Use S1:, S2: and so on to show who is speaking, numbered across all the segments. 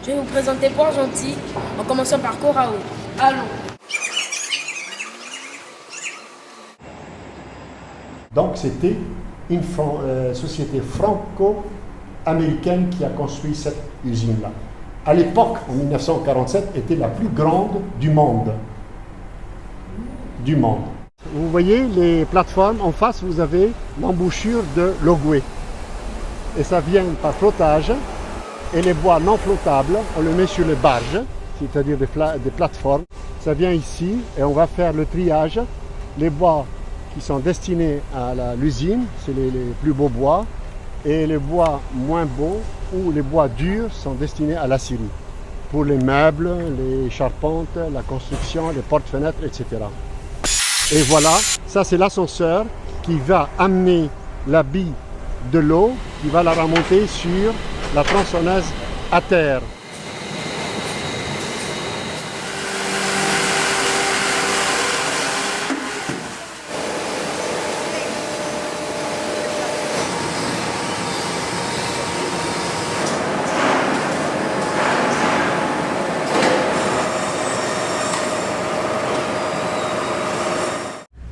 S1: Je vais vous présenter Port-Gentil en commençant par Corao. Allons.
S2: Donc c'était une société franco-américaine qui a construit cette usine-là. À l'époque, en 1947, était la plus grande du monde. Vous voyez les plateformes, en face vous avez l'embouchure de l'Ogooué. Et ça vient par flottage. Et les bois non flottables, on le met sur les barges, c'est-à-dire des plateformes. Ça vient ici et on va faire le triage. Les bois qui sont destinés à l'usine, c'est les plus beaux bois. Et les bois moins beaux ou les bois durs sont destinés à la scierie. Pour les meubles, les charpentes, la construction, les portes-fenêtres, etc. Et voilà, ça c'est l'ascenseur qui va amener la bille de l'eau, qui va la remonter sur la tronçonneuse à terre.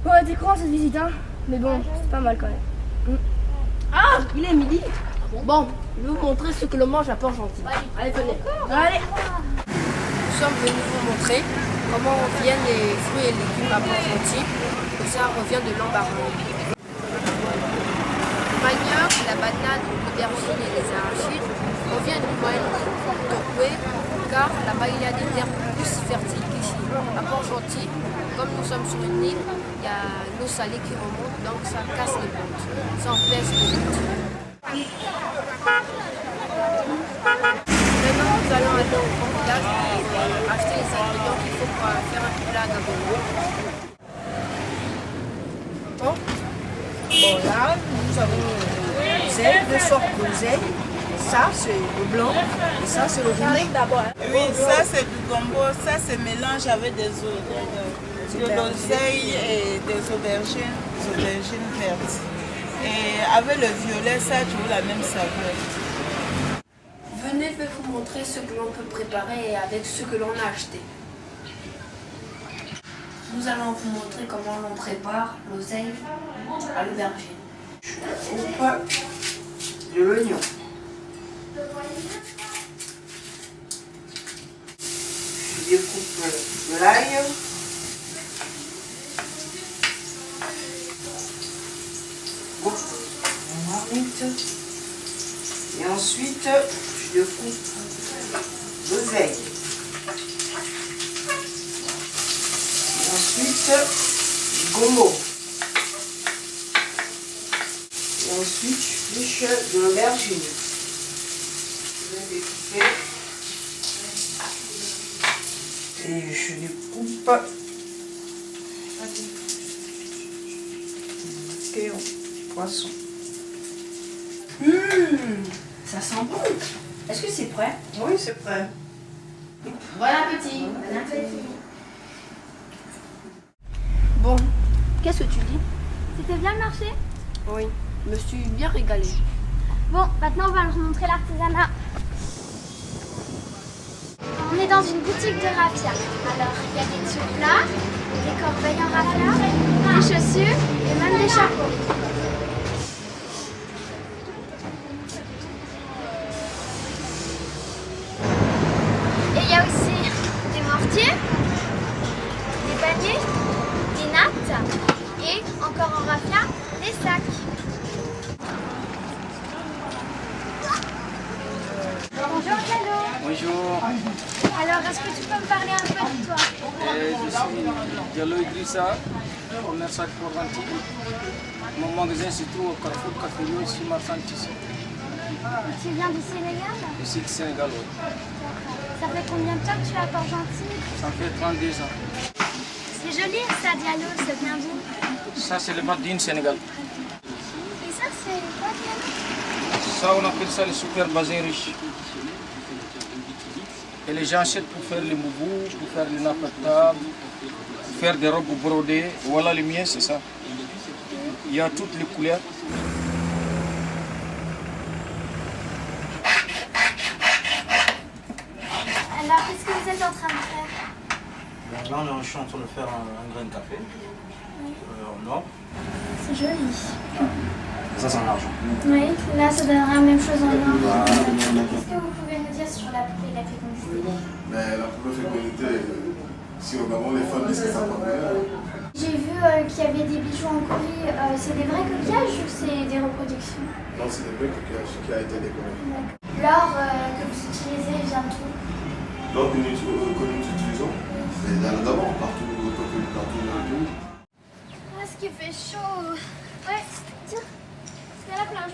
S3: Bon, elle était courant cette visite, hein, mais bon, c'est pas mal quand même.
S1: Ah, il est midi. Bon, je vais vous montrer ce que l'on mange à Port-Gentil. Allez, venez.
S3: Allez.
S1: Nous sommes venus vous montrer comment viennent les fruits et légumes à Port-Gentil. Et ça revient de l'embarras. Le manioc, la banane, l'aubergine et les arachides revient du moyen d'Ogooué, car là-bas il y a des terres plus fertiles qu'ici. À Port-Gentil, comme nous sommes sur une île, il y a l'eau salée qui remonte, donc ça casse les pentes. Ça empêche les routes. Maintenant, nous allons aller au grand village pour acheter les ingrédients qu'il faut pour faire un plat gabonais.
S4: Bon, là, nous avons l'oseille, deux sortes d'oseille. Ça, c'est le blanc et ça, c'est le rouge.
S5: Oui, ça, c'est du gombo. Ça, c'est mélange avec de l'oseille et des aubergines vertes. Et avec le violet, ça a toujours la même saveur.
S1: Venez, je vais vous montrer ce que l'on peut préparer avec ce que l'on a acheté. Nous allons vous montrer comment l'on prépare l'oseille à l'aubergine.
S4: Je coupe de l'oignon. Je découpe de l'ail. On marmite. Et ensuite, je coupe l'oseille. Et ensuite, du gombo. Et ensuite, je fiche de l'aubergine. Je vais découper. Et je découpe. Et en poisson.
S3: Ça sent bon. Est-ce que c'est prêt?
S4: Oui, c'est prêt.
S3: Bon appétit. Bon appétit. Bon, qu'est-ce que tu dis?
S6: C'était bien le marché?
S1: Oui, je me suis bien régalée.
S6: Bon, maintenant on va leur montrer l'artisanat. On est dans une boutique de raffia. Alors, il y a des tuyaux plats, des corbeilles en raffia, des chaussures et même des chapeaux. Et il y a aussi des mortiers, des paniers, des nattes et, encore en raffia, des sacs. Bonjour Diallo.
S7: Bonjour,
S6: Alors, est-ce que tu peux me parler un peu de toi?
S7: je suis Diallo Idrissa, commerçant pour Port-Gentil. Mon magasin se trouve au Carrefour Caféo, ici marchand ici.
S6: Tu viens du Sénégal?
S7: Ici du Sénégal, oui.
S6: Ça fait combien de temps que tu es à Port-Gentil?
S7: Ça fait 32 ans.
S6: C'est joli ça, Diallo, ça vient d'où?
S7: Ça, c'est le Madine Sénégal.
S6: Et ça, c'est quoi, Diallo?
S7: Ça, on appelle ça le super bazin riche. Et les gens achètent pour faire les moubous, pour faire les nappes à table, pour faire des robes brodées. Voilà les miens, c'est ça. Il y a toutes les couleurs.
S6: Alors, qu'est-ce que vous êtes en train de faire?
S8: Là, je suis en train de faire un grain de café en or.
S6: C'est joli.
S8: Et ça, c'est en argent.
S6: Oui, là, ça donnera la même chose en or. Qu'est-ce que vous pouvez nous dire sur la poupée de la fécondité?
S9: Mais la poupée fécondité, si au Gabon, les femmes disent que ça prend bien.
S6: J'ai vu qu'il y avait des bijoux en Corée. C'est des vrais coquillages ou c'est des reproductions?
S9: Non, c'est des vrais coquillages qui a été décoré.
S6: L'or que vous utilisez vient d'où?
S9: L'or que nous utilisons, c'est d'abord partout dans le pays.
S6: Ah, ce qui fait chaud. Ouais, tiens, c'est à la plage.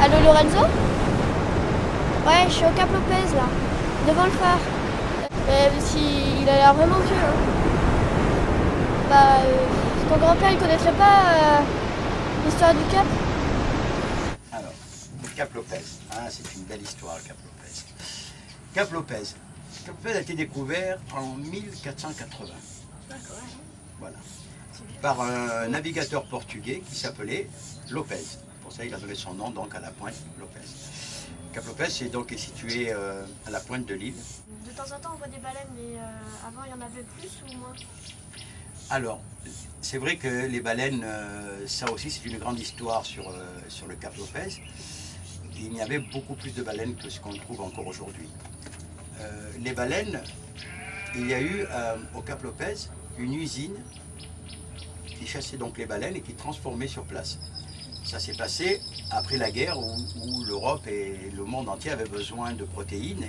S3: Allô Lorenzo? Ouais, je suis au Cap Lopez là, devant le phare. Il a l'air vraiment vieux. Hein. Ton grand-père il connaîtrait pas l'histoire du Cap?
S8: Alors, le Cap Lopez, c'est une belle histoire, le Cap Lopez. Cap Lopez. Cap Lopez a été découvert en 1480.
S3: D'accord.
S8: Voilà. Par un navigateur portugais qui s'appelait Lopez. Pour ça, il a donné son nom donc à la pointe Lopez. Cap Lopez est situé à la pointe de l'île.
S3: De temps en temps on voit des baleines, mais avant il y en avait plus ou moins?
S8: Alors, c'est vrai que les baleines, ça aussi c'est une grande histoire sur le Cap Lopez. Il y avait beaucoup plus de baleines que ce qu'on trouve encore aujourd'hui. Les baleines, il y a eu au Cap Lopez une usine qui chassait donc les baleines et qui transformait sur place. Ça s'est passé après la guerre où l'Europe et le monde entier avaient besoin de protéines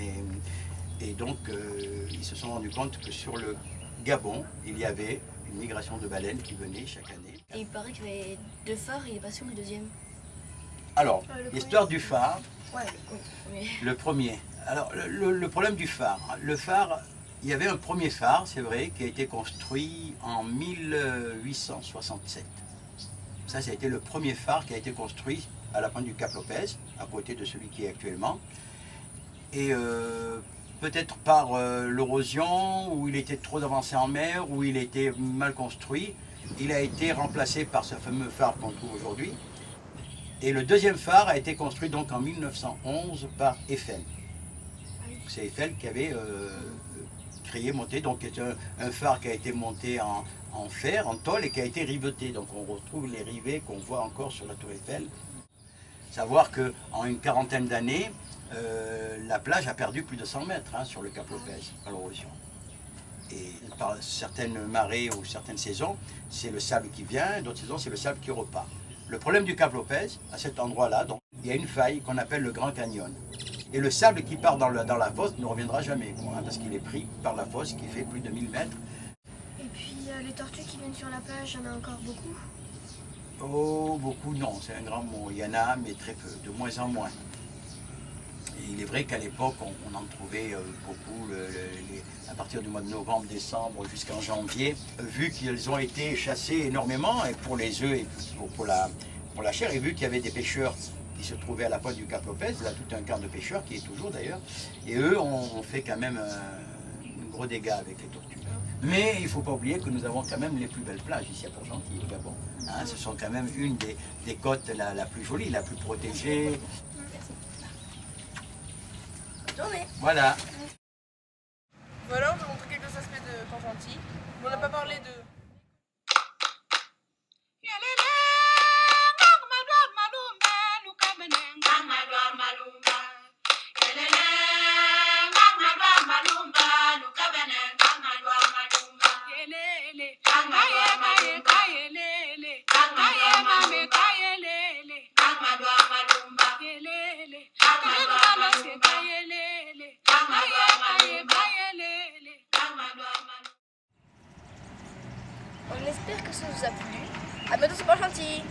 S8: et donc ils se sont rendus compte que sur le Gabon, il y avait une migration de baleines qui venait chaque année.
S3: Et il paraît qu'il y avait 2 phares, il est passé où le deuxième?
S8: Alors, l'histoire du phare,
S3: Oui.
S8: le premier. Alors, le problème du phare. Le phare, il y avait un premier phare, c'est vrai, qui a été construit en 1867. Ça a été le premier phare qui a été construit à la pointe du Cap Lopez, à côté de celui qui est actuellement. Et peut-être par l'érosion, où il était trop avancé en mer, où il était mal construit, il a été remplacé par ce fameux phare qu'on trouve aujourd'hui. Et le deuxième phare a été construit donc en 1911 par Eiffel. C'est Eiffel qui avait monté, donc c'est un phare qui a été monté en fer, en tôle et qui a été riveté. Donc on retrouve les rivets qu'on voit encore sur la tour Eiffel. Savoir qu'en une quarantaine d'années, la plage a perdu plus de 100 mètres sur le Cap Lopez par l'érosion. Et par certaines marées ou certaines saisons, c'est le sable qui vient, d'autres saisons c'est le sable qui repart. Le problème du Cap Lopez, à cet endroit-là, donc, il y a une faille qu'on appelle le Grand Canyon. Et le sable qui part dans la fosse ne reviendra jamais, parce qu'il est pris par la fosse qui fait plus de 1000 mètres.
S3: Et puis les tortues qui viennent sur la plage, il y en a encore beaucoup?
S8: Oh, beaucoup non, c'est un grand mot. Il y en a, mais très peu, de moins en moins. Et il est vrai qu'à l'époque, on en trouvait beaucoup, à partir du mois de novembre, décembre, jusqu'en janvier, vu qu'ils ont été chassés énormément, et pour les œufs et pour la chair, et vu qu'il y avait des pêcheurs qui se trouvaient à la pointe du Cap Lopez, là tout un quart de pêcheurs, qui est toujours d'ailleurs, et eux ont fait quand même un gros dégât avec les tortues. Mais il ne faut pas oublier que nous avons quand même les plus belles plages ici à Port-Gentil, au Gabon. Ce sont quand même une des côtes la plus jolie, la plus protégée.
S3: Bonne journée.
S8: Voilà.
S10: Voilà, on va montrer quelques aspects de Port-Gentil. On n'a pas parlé de...
S3: On espère que ça vous a plu. À bientôt sur Port-Gentil.